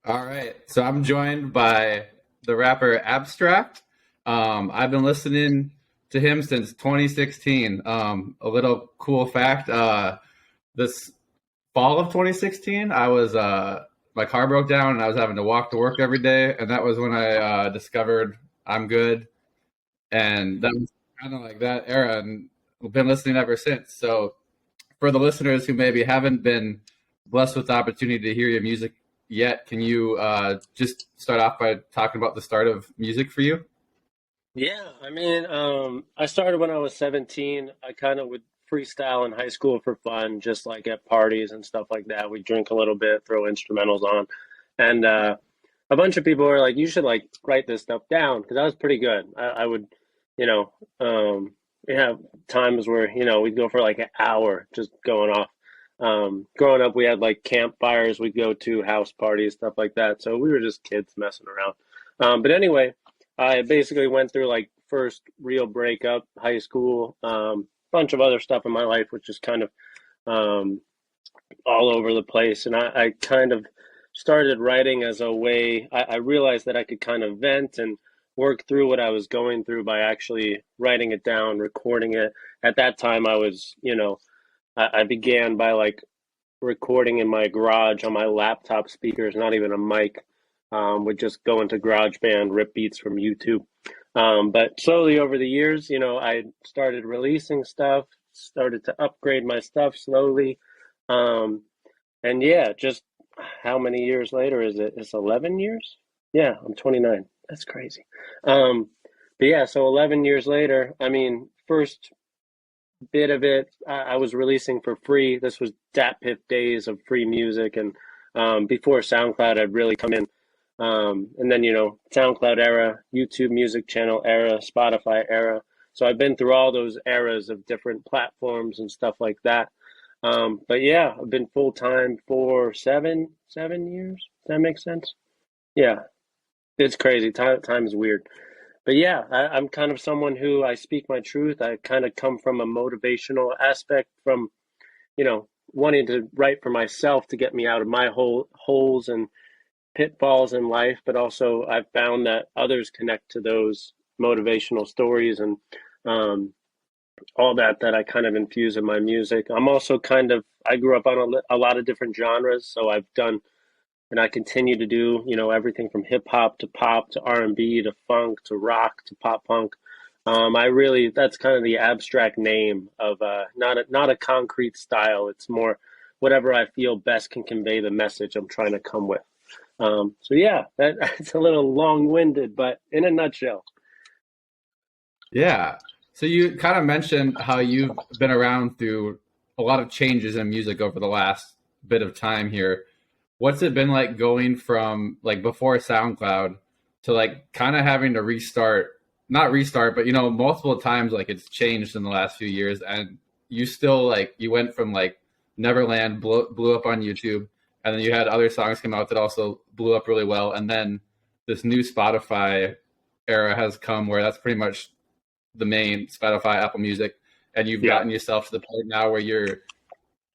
All right. So I'm joined by the rapper Abstract. I've been listening to him since 2016. A little cool fact, this fall of 2016, I was my car broke down and I was having to walk to work every day, and that was when I discovered I'm Good, and that was kind of like that era, and I've been listening ever since. So for the listeners who maybe haven't been blessed with the opportunity to hear your music yet, can you just start off by talking about the start of music for you? Yeah, I started when I was 17. I kind of would freestyle in high school for fun, just like at parties and stuff like that. We drink a little bit, throw instrumentals on, and a bunch of people were like, "You should like write this stuff down," because I was pretty good. I would, you know, we have times where we'd go for like an hour just going off. Growing up, we had like campfires. We'd go to house parties, stuff like that. So we were just kids messing around. But anyway. I basically went through like first real breakup, high school, bunch of other stuff in my life, which is kind of um, all over the place. And I kind of started writing as a way, I realized that I could kind of vent and work through what I was going through by actually writing it down, recording it. At that time, I began by like recording in my garage on my laptop speakers, not even a mic. Would just go into GarageBand, rip beats from YouTube. But slowly over the years, I started releasing stuff, started to upgrade my stuff slowly. Um, and yeah, just how many years later is it? It's 11 years? Yeah, I'm 29. That's crazy. Um, but yeah, so 11 years later, first bit of it I was releasing for free. This was DatPiff days of free music, and before SoundCloud had really come in. And then, SoundCloud era, YouTube music channel era, Spotify era. So I've been through all those eras of different platforms and stuff like that. But yeah, I've been full time for seven years. Does that make sense? Yeah, it's crazy. Time is weird. But yeah, I'm kind of someone who I speak my truth. I kind of come from a motivational aspect from, wanting to write for myself to get me out of my holes and pitfalls in life, but also I've found that others connect to those motivational stories and um, all that I kind of infuse in my music. I'm also I grew up on a lot of different genres, so I've done and I continue to do, everything from hip hop to pop to R&B to funk to rock to pop punk. That's kind of the abstract name of not a concrete style. It's more whatever I feel best can convey the message I'm trying to come with. So yeah, that's a little long-winded, but in a nutshell. Yeah. So you kind of mentioned how you've been around through a lot of changes in music over the last bit of time here. What's it been like going from like before SoundCloud to like kind of having to restart, not restart, but multiple times like it's changed in the last few years, and you still like you went from like Neverland blew up on YouTube, and then you had other songs come out that also blew up really well, and then this new Spotify era has come where that's pretty much the main Spotify, Apple Music, and you've Yeah. gotten yourself to the point now where you're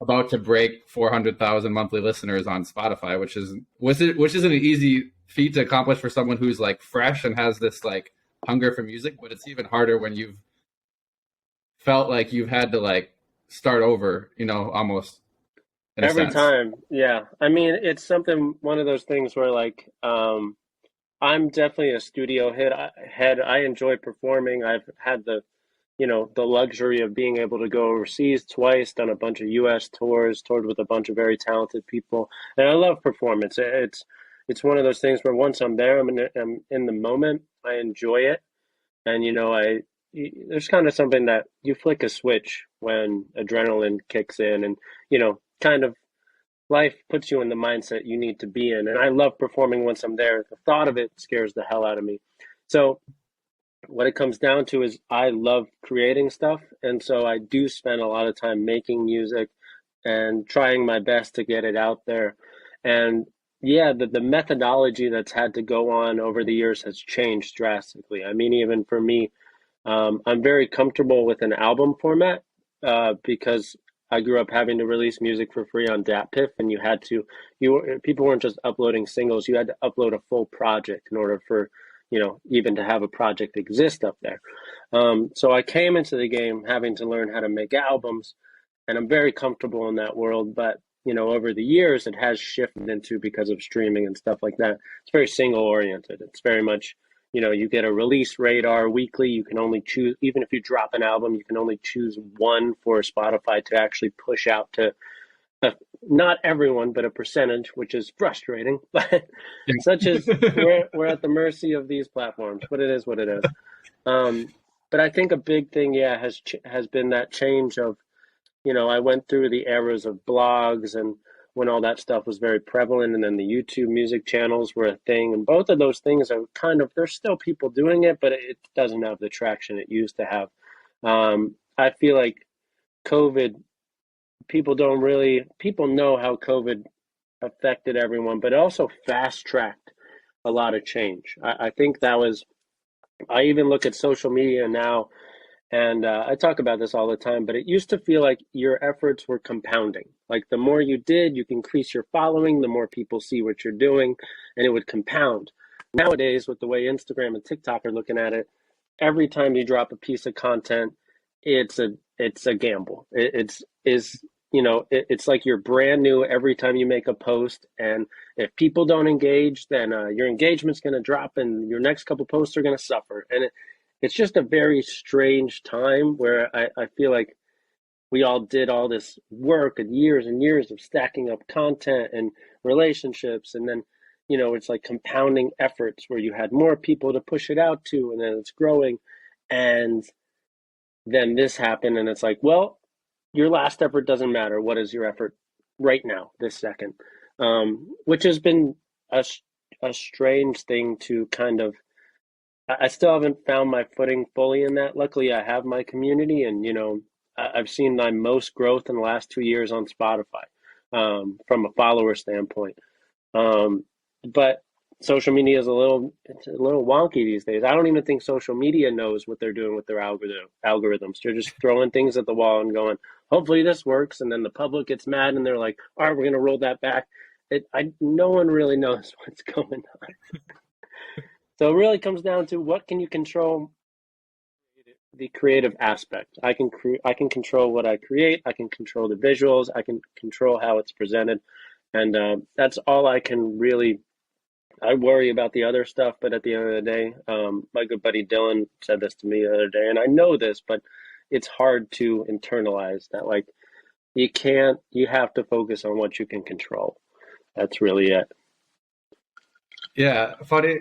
about to break 400,000 monthly listeners on Spotify, which isn't an easy feat to accomplish for someone who's like fresh and has this like hunger for music, but it's even harder when you've felt like you've had to like start over, almost in a Every sense. time. Yeah. I mean, it's something, one of those things where like, I'm definitely a head. I enjoy performing. I've had the luxury of being able to go overseas twice, done a bunch of US tours, toured with a bunch of very talented people. And I love performance. It's one of those things where once I'm there, I'm in the moment. I enjoy it. And there's kind of something that you flick a switch when adrenaline kicks in and kind of life puts you in the mindset you need to be in. And I love performing once I'm there. The thought of it scares the hell out of me. So what it comes down to is I love creating stuff, and so I do spend a lot of time making music and trying my best to get it out there. And yeah, the methodology that's had to go on over the years has changed drastically. I mean, even for me, I'm very comfortable with an album format because I grew up having to release music for free on Datpiff, and people weren't just uploading singles. You had to upload a full project in order for, even to have a project exist up there. So I came into the game having to learn how to make albums, and I'm very comfortable in that world. But over the years, it has shifted into, because of streaming and stuff like that. It's very single oriented. It's very much, you get a release radar weekly. You can only choose, even if you drop an album, you can only choose one for Spotify to actually push out to not everyone, but a percentage, which is frustrating. But such as we're at the mercy of these platforms. But it is what it is. But I think a big thing, yeah, has been that change of, I went through the eras of blogs and when all that stuff was very prevalent, and then the YouTube music channels were a thing. And both of those things are there's still people doing it, but it doesn't have the traction it used to have. I feel like COVID, people know how COVID affected everyone, but it also fast tracked a lot of change. I think I even look at social media now. And I talk about this all the time, but it used to feel like your efforts were compounding. Like the more you did, you can increase your following, the more people see what you're doing, and it would compound. Nowadays, with the way Instagram and TikTok are looking at it, every time you drop a piece of content, it's a gamble. It's like you're brand new every time you make a post, and if people don't engage, then your engagement's going to drop, and your next couple posts are going to suffer. And it's just a very strange time where I feel like we all did all this work and years of stacking up content and relationships. And then, it's like compounding efforts where you had more people to push it out to, and then it's growing. And then this happened, and it's like, well, your last effort doesn't matter. What is your effort right now, this second? Which has been a strange thing to kind of, I still haven't found my footing fully in that. Luckily, I have my community, and I've seen my most growth in the last 2 years on Spotify, from a follower standpoint. But social media is it's a little wonky these days. I don't even think social media knows what they're doing with their algorithms. They're just throwing things at the wall and going, hopefully this works, and then the public gets mad and they're like, all right, we're going to roll that back. No one really knows what's going on. So it really comes down to, what can you control? The creative aspect. I can control what I create. I can control the visuals. I can control how it's presented, and that's all I can really. I worry about the other stuff, but at the end of the day, my good buddy Dylan said this to me the other day, and I know this, but it's hard to internalize that. Like, you have to focus on what you can control. That's really it. Yeah, funny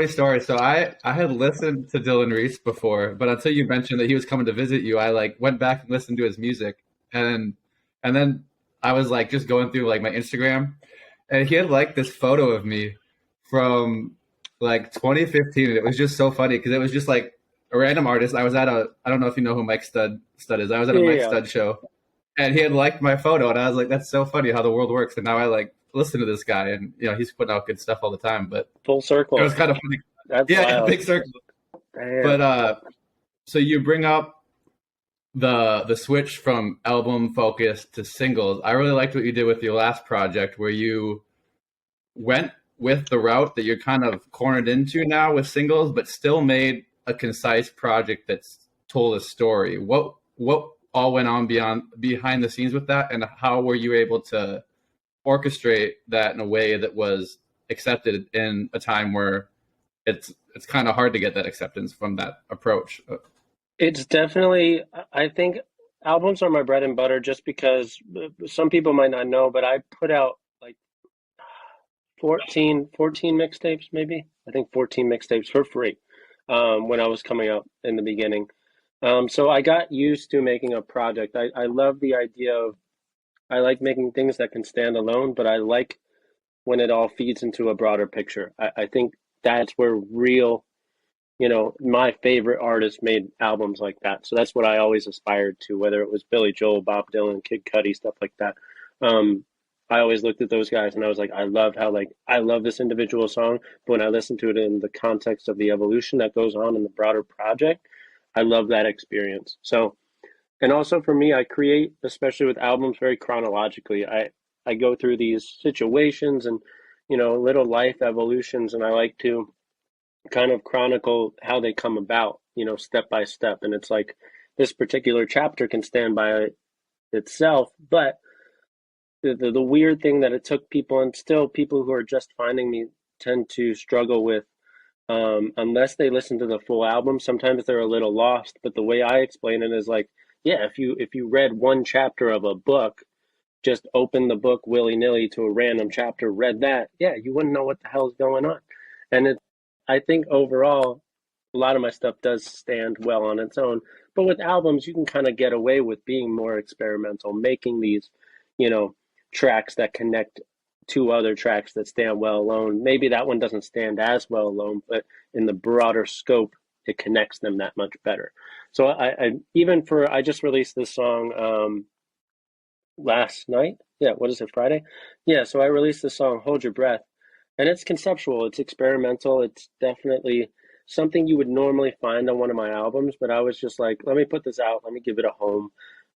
story. So I had listened to Dylan Reese before, but until you mentioned that he was coming to visit you, I like went back and listened to his music, and then I was like just going through like my Instagram, and he had like this photo of me from like 2015, and it was just so funny because it was just like a random artist. I was at I don't know if you know who Mike Stud is. I was at a Mike Stud show, and he had liked my photo, and I was like, that's so funny how the world works. And now I like listen to this guy, and he's putting out good stuff all the time. But full circle. It was kind of funny. That's wild. Big circle. Damn. But so you bring up the switch from album focus to singles. I really liked what you did with your last project, where you went with the route that you're kind of cornered into now with singles, but still made a concise project that's told a story. What all went on behind the scenes with that, and how were you able to orchestrate that in a way that was accepted in a time where it's kind of hard to get that acceptance from that approach? It's definitely, I think albums are my bread and butter, just because some people might not know, but I put out like 14 mixtapes, maybe. I think 14 mixtapes for free when I was coming up in the beginning. So I got used to making a project. I love the idea of, I like making things that can stand alone, but I like when it all feeds into a broader picture. I think that's where real, my favorite artists made albums like that. So that's what I always aspired to, whether it was Billy Joel, Bob Dylan, Kid Cudi, stuff like that. I always looked at those guys and I was like, I love this individual song, but when I listen to it in the context of the evolution that goes on in the broader project, I love that experience. So And also for me, I create, especially with albums, very chronologically. I go through these situations and, little life evolutions, and I like to kind of chronicle how they come about, step by step. And it's like this particular chapter can stand by itself, but the weird thing that it took people, and still people who are just finding me tend to struggle with, unless they listen to the full album, sometimes they're a little lost. But the way I explain it is like, yeah, if you read one chapter of a book, just open the book willy-nilly to a random chapter, read that, yeah, you wouldn't know what the hell's going on. And I think overall, a lot of my stuff does stand well on its own. But with albums, you can kind of get away with being more experimental, making these, you know, tracks that connect to other tracks that stand well alone. Maybe that one doesn't stand as well alone, but in the broader scope, it connects them that much better. So I just released this song last night. Yeah, what is it, Friday? Yeah, so I released the song Hold Your Breath, and it's conceptual, it's experimental, it's definitely something you would normally find on one of my albums, but I was just like, let me put this out, let me give it a home.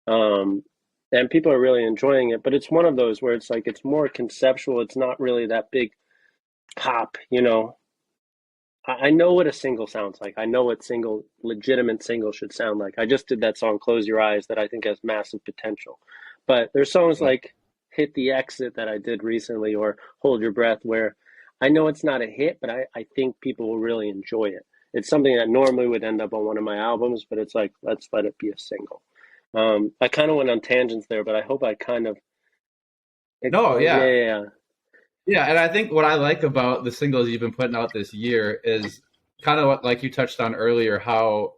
Um, and people are really enjoying it, but it's one of those where it's like it's more conceptual, it's not really that big pop. I know what a single sounds like. I know what legitimate single should sound like. I just did that song, Close Your Eyes, that I think has massive potential. But there's songs Yeah. like Hit the Exit that I did recently or Hold Your Breath where I know it's not a hit, but I think people will really enjoy it. It's something that normally would end up on one of my albums, but it's like, let's let it be a single. I kind of went on tangents there, but I hope I kind of No, explained. Yeah, yeah. yeah, yeah. Yeah, and I think what I like about the singles you've been putting out this year is kind of what, like you touched on earlier, how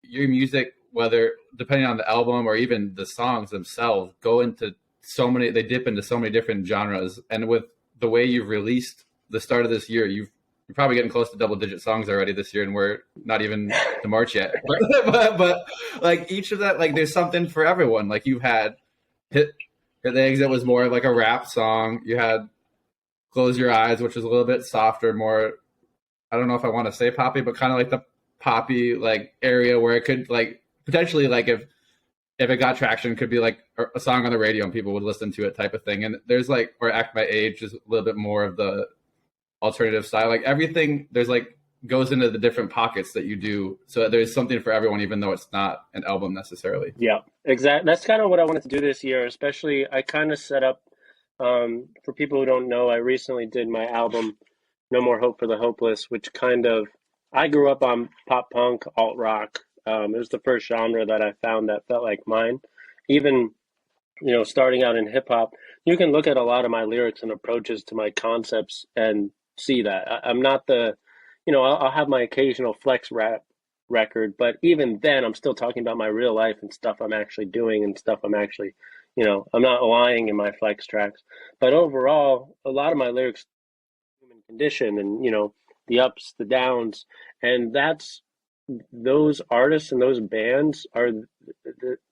your music, whether depending on the album or even the songs themselves, they dip into so many different genres. And with the way you've released the start of this year, you're probably getting close to double digit songs already this year, and we're not even to March yet. But like each of that, like there's something for everyone. Like you had hit the exit was more like a rap song. You had Close Your Eyes, which is a little bit softer, more, I don't know if I want to say poppy, but kind of like the poppy like area where it could like potentially like if it got traction, could be like a song on the radio and people would listen to it type of thing. And there's like, or Act My Age is a little bit more of the alternative style. Like everything there's like goes into the different pockets that you do, so that there's something for everyone, even though it's not an album necessarily. Yeah, exactly. That's kind of what I wanted to do this year, especially I kind of set up, for people who don't know, I recently did my album No More Hope for the Hopeless, which kind of, I grew up on pop punk, alt rock. It was the first genre that I found that felt like mine. Even, starting out in hip hop, you can look at a lot of my lyrics and approaches to my concepts and see that. I'm not I'll have my occasional flex rap record, but even then, I'm still talking about my real life and stuff I'm actually doing and stuff I'm actually, I'm not lying in my flex tracks. But overall, a lot of my lyrics, human condition and, the ups, the downs, and those artists and those bands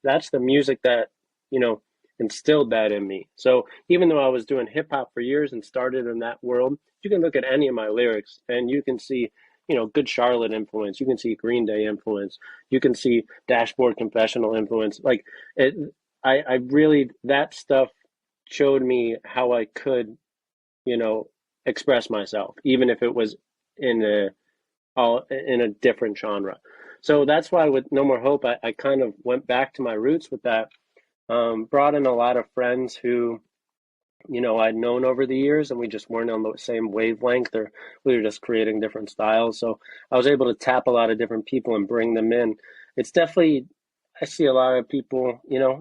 that's the music that, you know, instilled that in me. So even though I was doing hip hop for years and started in that world, you can look at any of my lyrics and you can see, Good Charlotte influence. You can see Green Day influence. You can see Dashboard Confessional influence. Like it, I really, that stuff showed me how I could, you know, express myself, even if it was in in a different genre. So that's why with No More Hope, I kind of went back to my roots with that. Brought in a lot of friends who, I'd known over the years, and we just weren't on the same wavelength, or we were just creating different styles. So I was able to tap a lot of different people and bring them in. It's definitely, I see a lot of people,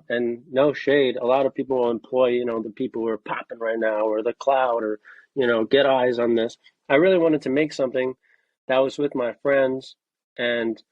and no shade, a lot of people will employ, the people who are popping right now, or the cloud, or, get eyes on this. I really wanted to make something that was with my friends and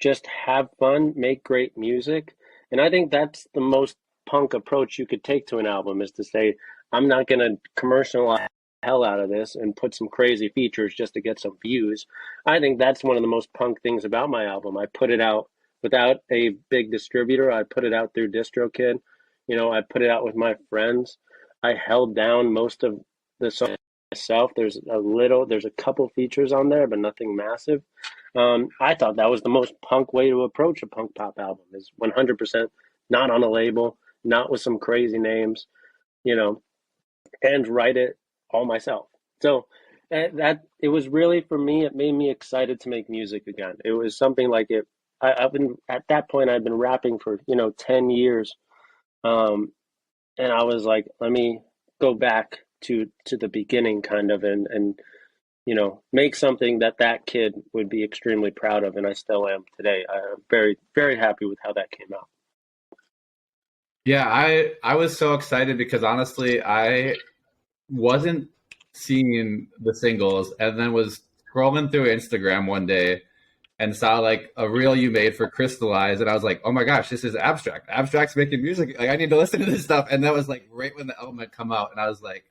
just have fun, make great music. And I think that's the most punk approach you could take to an album is to say, I'm not going to commercialize the hell out of this and put some crazy features just to get some views. I think that's one of the most punk things about my album. I put it out without a big distributor. I put it out through DistroKid. I put it out with my friends. I held down most of the song myself. There's a couple features on there, but nothing massive. I thought that was the most punk way to approach a punk pop album is 100% not on a label, not with some crazy names, you know, and write it all myself. So that it was really for me, it made me excited to make music again. It was something like it. I've been at that point. I'd been rapping for 10 years, um, and I was like, let me go back to the beginning, kind of, and make something that that kid would be extremely proud of, and I still am today. I'm very very happy with how that came out. Yeah, I was so excited because honestly, I wasn't seeing the singles and then was scrolling through Instagram one day and saw like a reel you made for Crystallize, and I was like, oh my gosh, this is Abstract. Abstract's making music. Like I need to listen to this stuff. And that was like right when the album had come out, and I was like,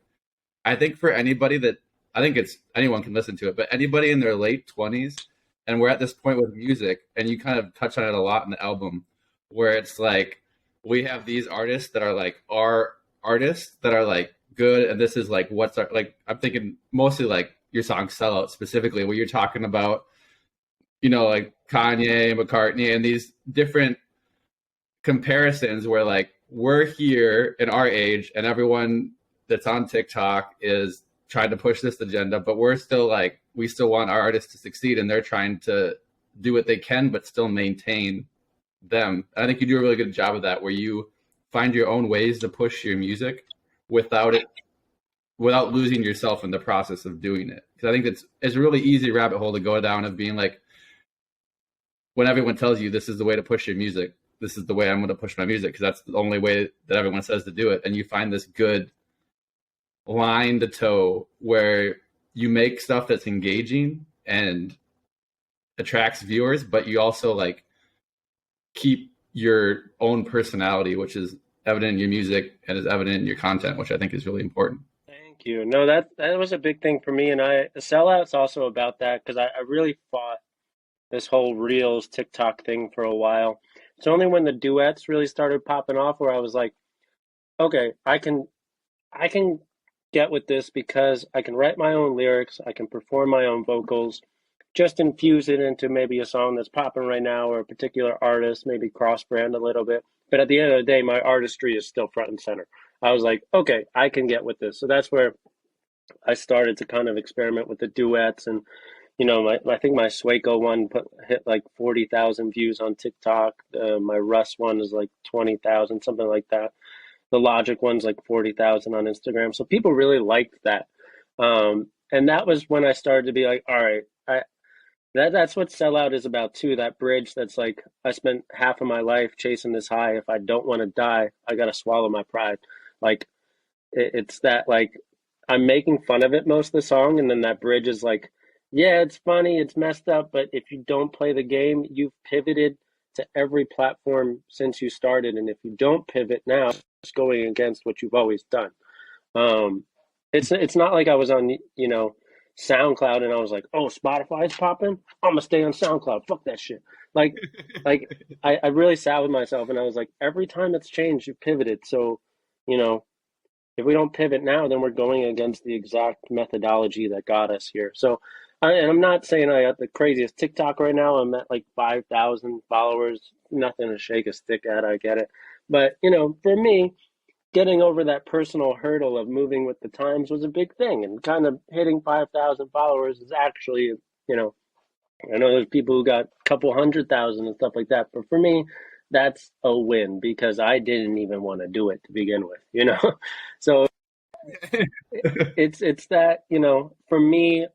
I think for anybody that I think it's anyone can listen to it, but anybody in their late 20s, and we're at this point with music, and you kind of touch on it a lot in the album, where it's like we have these artists that are like our artists that are like good, and this is like what's our like. I'm thinking mostly like your song "Sellout" specifically, where you're talking about like Kanye, McCartney, and these different comparisons where like we're here in our age and everyone that's on TikTok is trying to push this agenda, but we're still like, we still want our artists to succeed and they're trying to do what they can, but still maintain them. I think you do a really good job of that, where you find your own ways to push your music without it, without losing yourself in the process of doing it. Because I think it's a really easy rabbit hole to go down of being like, when everyone tells you this is the way to push your music, this is the way I'm going to push my music because that's the only way that everyone says to do it. And you find this good line to toe where you make stuff that's engaging and attracts viewers, but you also like keep your own personality, which is evident in your music and is evident in your content, which I think is really important. Thank you. No, that was a big thing for me, and the sellout's also about that because I really fought this whole Reels TikTok thing for a while. It's only when the duets really started popping off where I was like, okay, I can get with this because I can write my own lyrics, I can perform my own vocals, just infuse it into maybe a song that's popping right now or a particular artist, maybe cross brand a little bit. But at the end of the day, my artistry is still front and center. I was like, okay, I can get with this. So that's where I started to kind of experiment with the duets and I think my Swaco one hit like 40,000 views on TikTok. My Russ one is like 20,000, something like that. The Logic one's like 40,000 on Instagram. So people really liked that. And that was when I started to be like, all right, that's what sellout is about too. That bridge that's like, I spent half of my life chasing this high. If I don't want to die, I got to swallow my pride. Like, it's that like I'm making fun of it most of the song, and then that bridge is like, yeah, it's funny, it's messed up, but if you don't play the game, you've pivoted to every platform since you started, and if you don't pivot now, it's going against what you've always done. Um, it's not like I was on SoundCloud and I was like, oh, Spotify's popping, I'm gonna stay on SoundCloud. Fuck that shit. Like, I really sat with myself and I was like, every time it's changed, you pivoted. So, you know, if we don't pivot now, then we're going against the exact methodology that got us here. So, and I'm not saying I got the craziest TikTok right now. I'm at like 5,000 followers. Nothing to shake a stick at. I get it. But, for me, getting over that personal hurdle of moving with the times was a big thing. And kind of hitting 5,000 followers is actually, you know, I know there's people who got a couple 100,000 and stuff like that. But for me, that's a win because I didn't even want to do it to begin with, So it's that, for me,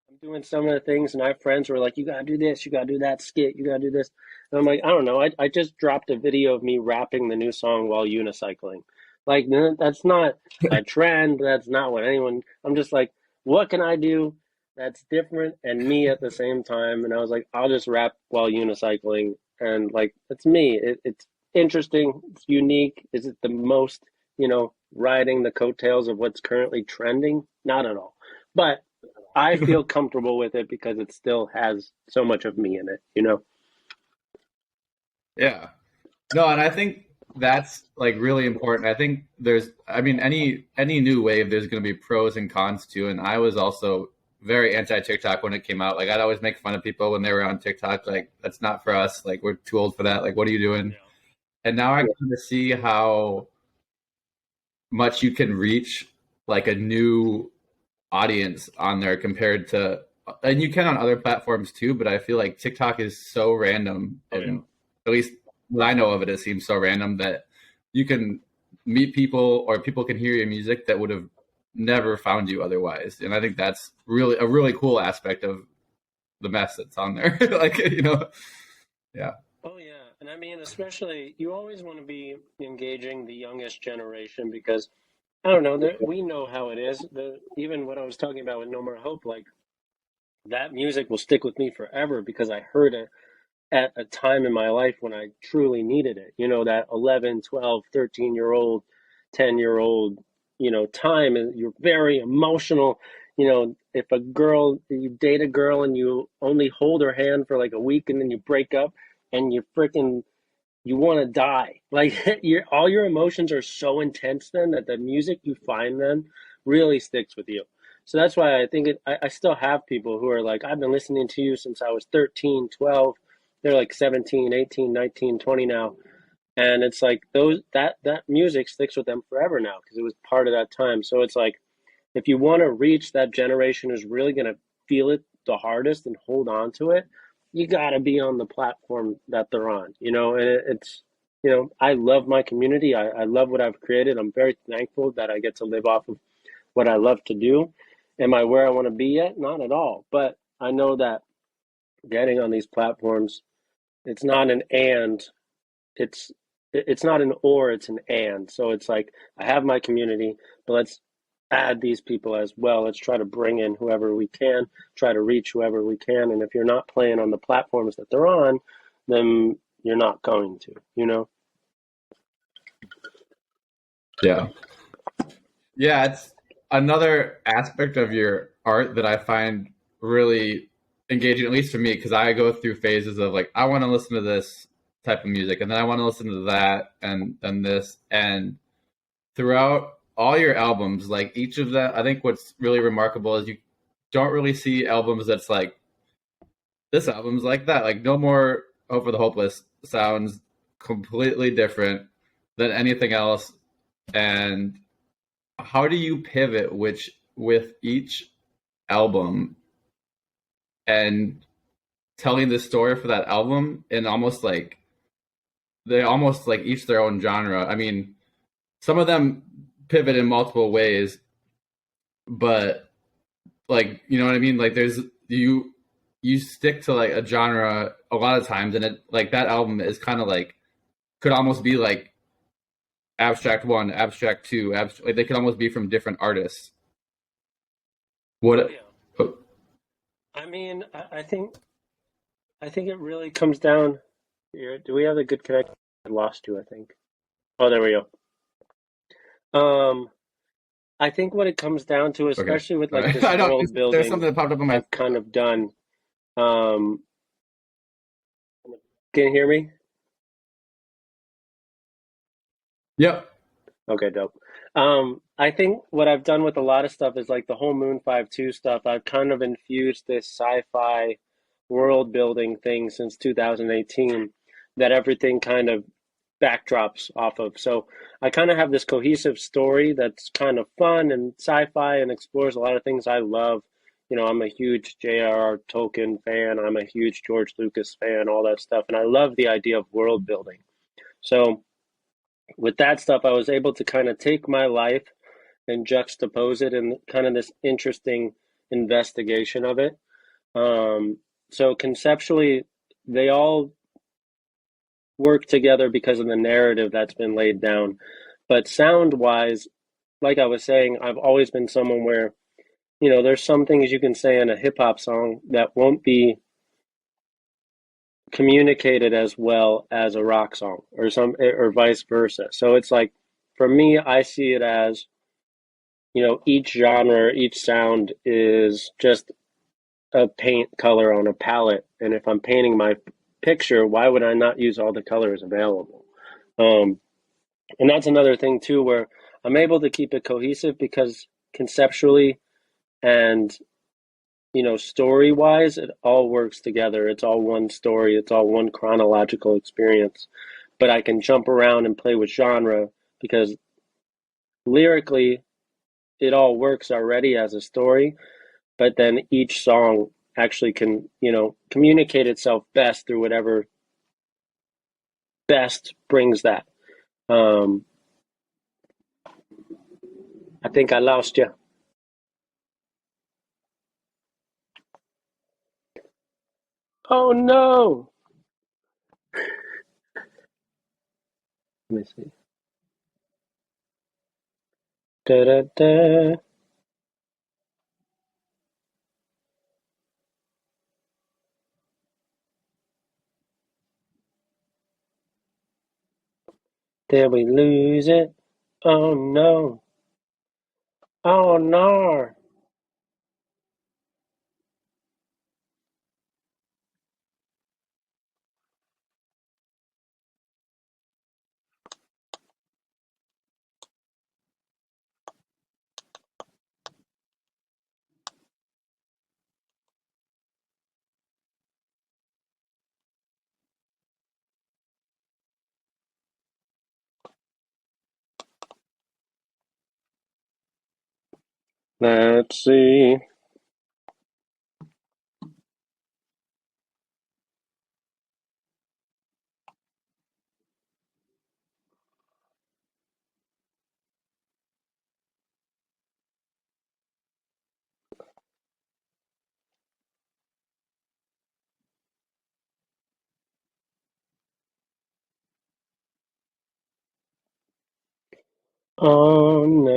I'm doing some of the things and I have friends who are like, you gotta do this, you gotta do that skit, you gotta do this. And I'm like, I don't know. I just dropped a video of me rapping the new song while unicycling. Like that's not a trend, that's not what anyone I'm just like, what can I do that's different and me at the same time? And I was like, I'll just rap while unicycling and like it's me. It's interesting, it's unique. Is it the most, riding the coattails of what's currently trending? Not at all. But I feel comfortable with it because it still has so much of me in it. Yeah. No, and I think that's like really important. I think I mean, any new wave, there's going to be pros and cons too. And I was also very anti TikTok when it came out. Like I'd always make fun of people when they were on TikTok. Like that's not for us. Like we're too old for that. Like what are you doing? Yeah. And now I kind of see how much you can reach like a new audience on there compared to, and you can on other platforms too, but I feel like TikTok is so random, Oh yeah. and at least what I know of it, it seems so random that you can meet people or people can hear your music that would have never found you otherwise. And I think that's really a really cool aspect of the mess that's on there. Like, yeah. Oh yeah. And I mean, especially you always want to be engaging the youngest generation because I don't know, we know how it is. Even what I was talking about with No More Hope, like that music will stick with me forever because I heard it at a time in my life when I truly needed it. You know, that 11, 12, 13-year old, 10-year old, time, and you're very emotional. If you date a girl and you only hold her hand for like a week and then you break up and you want to die. Like all your emotions are so intense then that the music you find then really sticks with you. So that's why I think I still have people who are like, I've been listening to you since I was 13, 12. They're like 17, 18, 19, 20 now. And it's like that music sticks with them forever now because it was part of that time. So it's like if you want to reach that generation who's really going to feel it the hardest and hold on to it, you got to be on the platform that they're on, and I love my community. I love what I've created. I'm very thankful that I get to live off of what I love to do. Am I where I want to be yet? Not at all. But I know that getting on these platforms, it's not an and, it's it's not an or, it's an and. So it's like I have my community, but let's add these people as well. Let's try to bring in whoever we can, try to reach whoever we can. And if you're not playing on the platforms that they're on, then you're not going to. Yeah. Yeah, it's another aspect of your art that I find really engaging, at least for me, because I go through phases of like, I want to listen to this type of music, and then I want to listen to that, and then this. And throughout all your albums, like each of them, I think what's really remarkable is you don't really see albums that's like, this album's like that. Like, No More Hope for the Hopeless sounds completely different than anything else. And how do you pivot with each album and telling the story for that album and almost like they almost like each their own genre. I mean, some of them pivot in multiple ways, but like you know what I mean? Like there's you stick to like a genre a lot of times and it like that album is kind of like could almost be like abstract one, abstract two, like they could almost be from different artists. Oh What yeah. I mean, I think it really comes down here. Do we have a good connection? I lost you, I think. Oh, there we go. Um, I think what it comes down to, okay. especially with All like right. this I know world there's building something that popped up on my I've kind of done. Um, can you hear me? Yep. Okay, dope. I think what I've done with a lot of stuff is like the whole Moon 5-2 stuff. I've kind of infused this sci-fi world building thing since 2018 that everything kind of backdrops off of. So I kind of have this cohesive story that's kind of fun and sci-fi and explores a lot of things I love. I'm a huge J.R.R. Tolkien fan. I'm a huge George Lucas fan, all that stuff. And I love the idea of world building. So with that stuff, I was able to kind of take my life and juxtapose it in kind of this interesting investigation of it. So conceptually, they all work together because of the narrative that's been laid down. But sound wise, like I was saying, I've always been someone where, there's some things you can say in a hip hop song that won't be communicated as well as a rock song or vice versa. So it's like for me, I see it as each genre, each sound is just a paint color on a palette. And if I'm painting my picture, why would I not use all the colors available? Um, and that's another thing too, where I'm able to keep it cohesive because conceptually and story wise, it all works together. It's all one story, it's all one chronological experience. But I can jump around and play with genre because lyrically, it all works already as a story, but then each song actually can, communicate itself best through whatever best brings that. Um, I think I lost you. Oh no! Let me see. Da da da. Did we lose it? Oh no! Oh no! Let's see. Oh no!